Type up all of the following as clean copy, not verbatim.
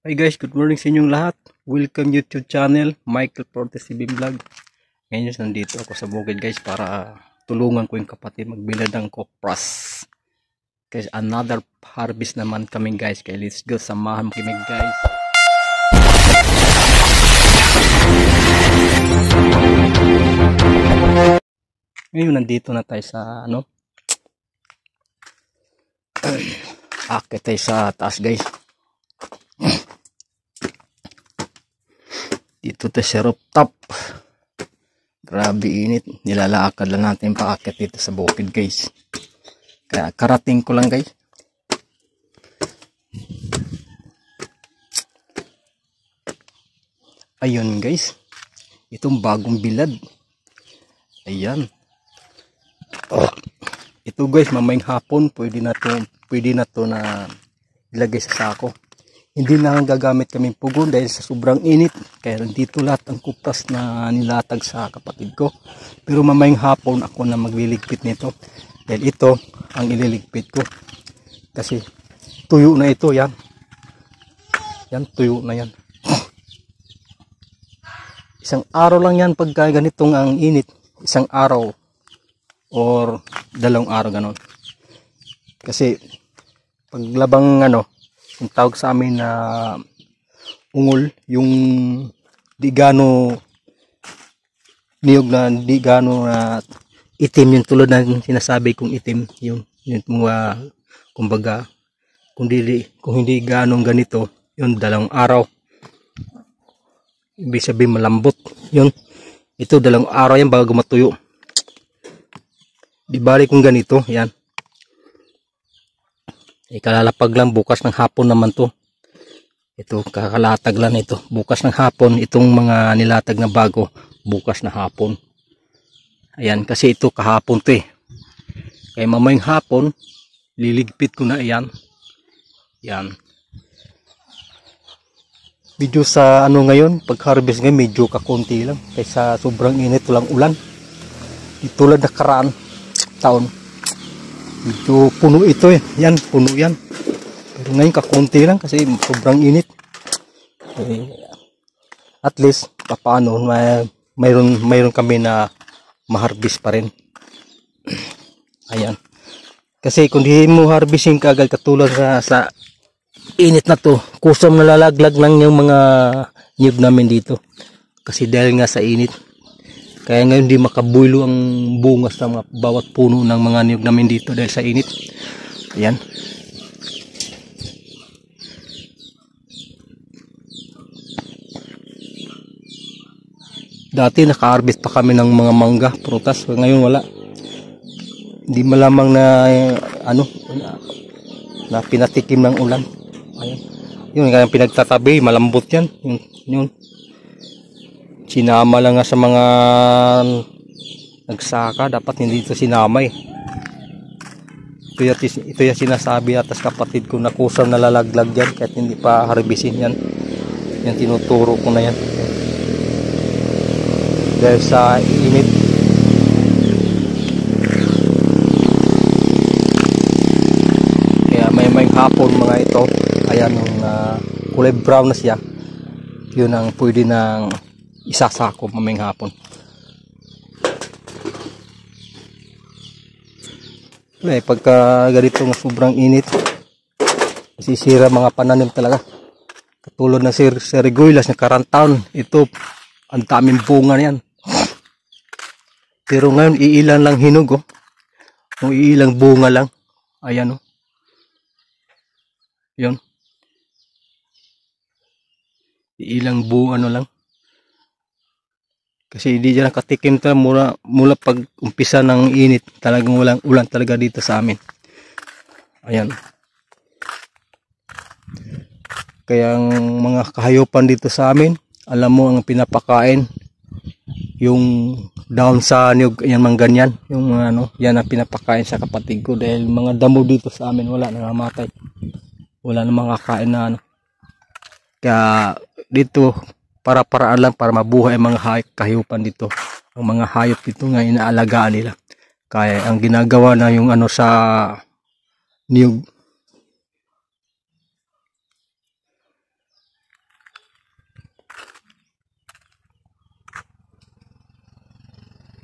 Hi guys, good morning sa inyong lahat. Welcome YouTube channel, Michael Portes TV Vlog. Ngayon nandito ako sa bukid guys para tulungan ko yung kapatid magbilad ng kopras. Guys, another harvest naman kami guys. Kaya let's go, samahan mo kami guys. Ngayon nandito na tayo sa akit tayo sa taas guys. Dito tayo sa rooftop. Grabe init. Nilalakad lang natin paakit dito sa bukid guys. Kaya karating ko lang guys. Ayun guys. Itong bagong bilad. Ayan. Ito guys, mamayang hapon pwede na to na ilagay sa sako. Hindi na gagamit kaming pugon dahil sa sobrang init. Kaya dito lahat ang kupras na nilatag sa kapatid ko. Pero mamayang hapon ako na magliligpit nito. Dahil ito ang ililigpit ko. Kasi tuyo na ito yan. Yan, tuyo na yan. Isang araw lang yan pagka ganitong ang init. Isang araw or 2 araw ganon. Kasi paglabang yung tawag sa amin na ungol, yung di gano niyog na di gano na itim, yung tulad ng sinasabi kong itim, yung mga kumbaga kung hindi ganong ganito, yung 2 araw, ibig sabihin malambot yun. Ito 2 araw yan bago matuyo. Di bali kung ganito yan, ikalalapag lang bukas ng hapon naman to. Ito kakalatag lang ito bukas ng hapon. Itong mga nilatag na bago bukas na hapon. Ayan, kasi ito kahapon to kaya mamayang hapon liligpit ko na yan. Yan. Medyo sa ngayon pag harvest ngayon medyo kakunti lang kaysa sobrang init, walang ulan. Tulad na karaan taon medyo puno ito yan, puno yan. Pero ngayon kakunti lang kasi sobrang init. At least paano mayroon kami na maharbis pa rin. Ayan, kasi kung di mo harvesting kagad katulad sa init na to, kusang nalalaglag lang yung mga niyog namin dito kasi dahil nga sa init. Kaya ngayon di makabulo ang bunga sa mga bawat puno ng mga niyog namin dito dahil sa init. Ayan. Dati naka-harvest pa kami ng mga mangga, prutas. Ngayon wala. Hindi malamang na na pinatikim ng ulan. Ayan. Yun kaya pinagtatabi, malambot yan. Yun. Sinama lang nga sa mga nagsaka, dapat hindi ito sinama Ito yung sinasabi atas kapatid ko na kusang nalalaglag yan kahit hindi pa harbisin yan. Yan tinuturo ko na yan. Dahil sa init. Kaya may hapon mga ito. Ayan yung kulay brown na siya. Yun ang pwede ng isasako mamayang hapon. Pagka ganito ng sobrang init, masisira mga pananim talaga. Katulad ng serigulas na karantaon, ito ang daming bunga yan. Pero ngayon iilan lang hinog o iilang bunga lang. Ayan yun, iilang bunga lang. Kasi hindi dyan nakatikim talaga mula pag umpisa ng init. Talagang walang ulan talaga dito sa amin. Ayan. Kaya ang mga kahayupan dito sa amin, alam mo ang pinapakain, yung down sa niyog, yan mang ganyan. Yung yan ang pinapakain sa kapatid ko. Dahil mga damo dito sa amin, wala nangamatay. Wala na mga kain na Kaya dito, para-paraan lang para mabuhay ang mga kahayupan dito. Ang mga hayop dito nga inaalagaan nila. Kaya ang ginagawa na yung sa niyog,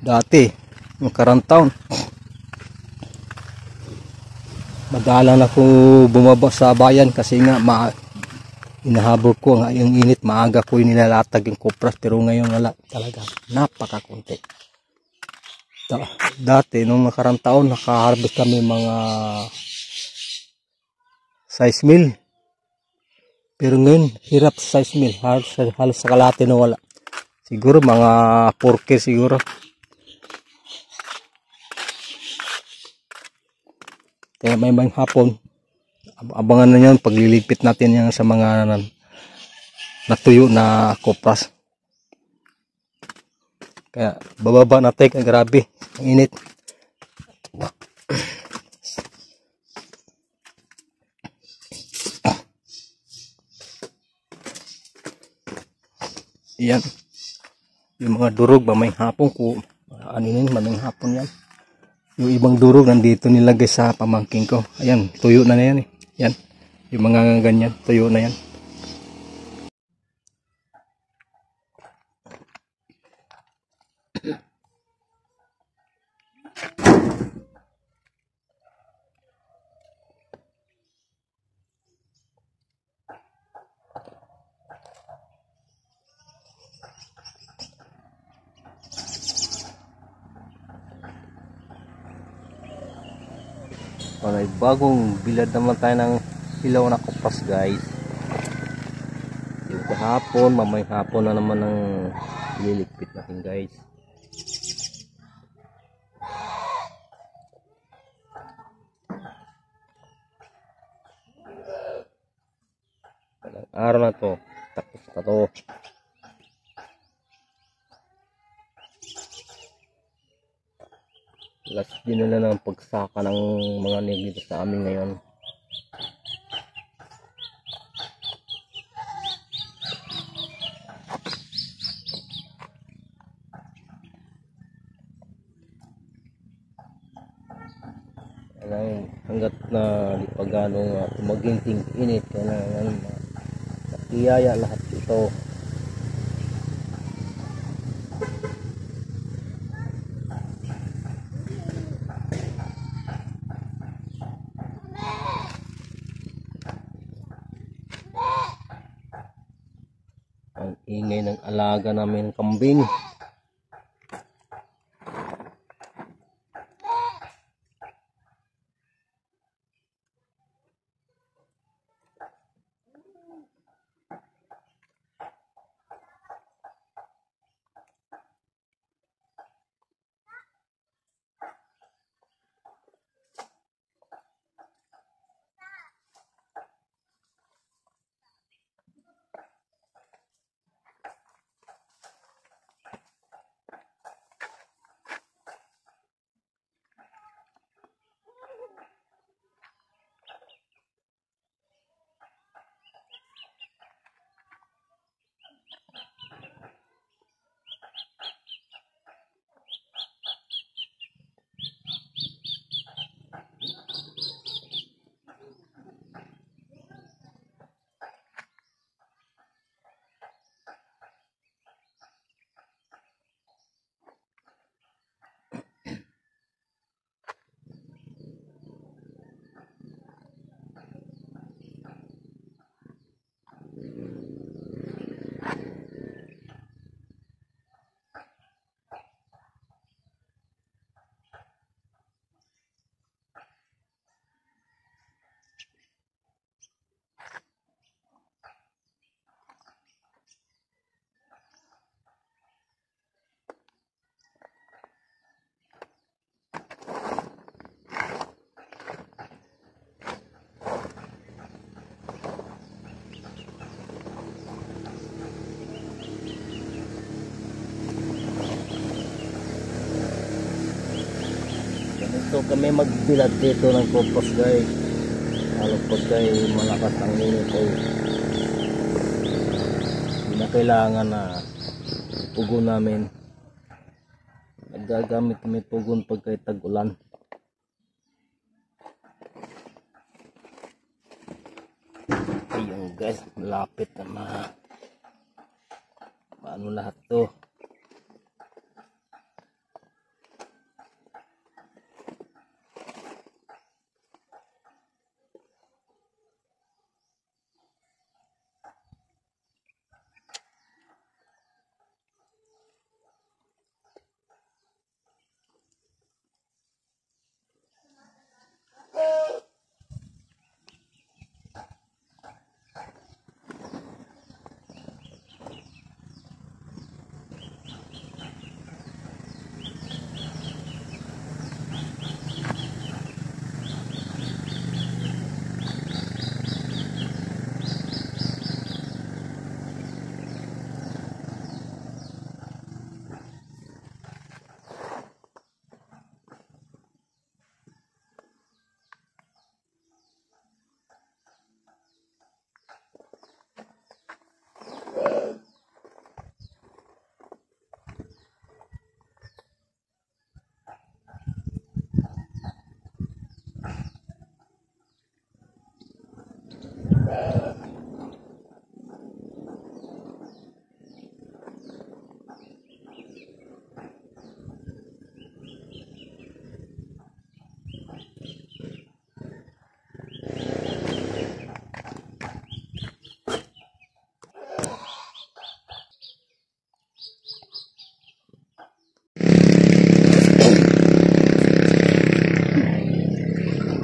Dati, yung karang taon, madalang ako bumaba sa bayan kasi nga inahabol ko nga yung init, maaga ko nilalatag yung kopras, pero ngayon wala talaga, napakakunti. Dati nung nakarang taon nakaharvest kami mga 6 mil, pero ngayon hirap sa 6 mil, halos sa kalahati na wala, siguro mga 4K siguro. Kaya may hapon abangan na yan paglilipit natin yan sa mga natuyo na kopras. Kaya bababa natin, kaya grabe ang init. Yan yung mga durog ba may hapon ko ano yun, may hapon yan. Yung ibang durog nandito nilagay sa pamangking ko. Ayan, tuyo na yan eh. Yan, yung mga ganyan, tuyo na yan. May bagong bilad naman tayo ng hilaw na kopras guys. Yung kahapon, mamay hapon na naman ng liligpit natin guys. Araw na to, tapos na to. Last din na ng pagsaka ng mga niyog dito sa amin ngayon. Hanggat na di pa ganong tumaginting init, kailangan nakiyaya lahat ito. Ang ingay ng alaga namin ng kambing. So kami magbilad dito ng compost guys. Lalo pagka malakas ang init ay hindi na kailangan na pugon namin. Nagagamit kami pugon pagka tag-ulan. Ayun guys, malapit na paano lahat to.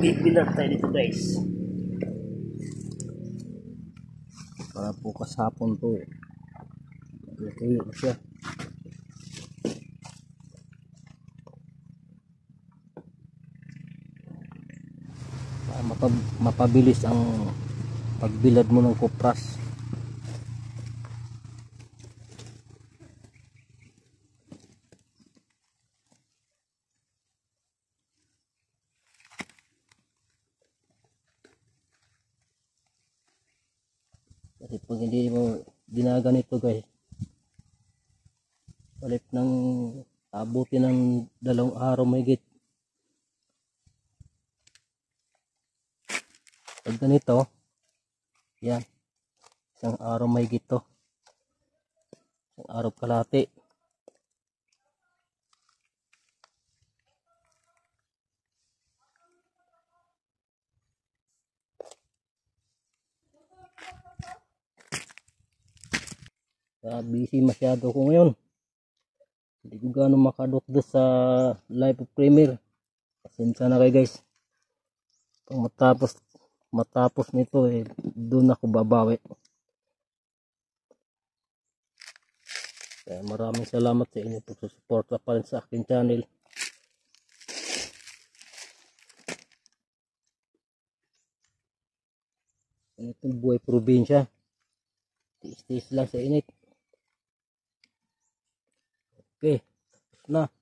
Bibilag tayo dito guys. Para bukas hapon to eh. Tuyo na siya. Para mapabilis ang pagbilad mo ng kupras. Kasi pag hindi mo ginaganito guys, palit ng abuti ng 2 araw mahigit. Pag ganito, yan, 1 araw mahigit to, 1 araw kalahati. Busy masyado ko ngayon. Hindi ko gaano makadot sa live of premier. Pasensya na kayo guys. Pag matapos nito eh, doon ako babawi. Kaya maraming salamat sa inyo pagsusuporta pa rin sa aking channel. Itong buhay probinsya. Tiis-tiis lang sa init. Okay, na.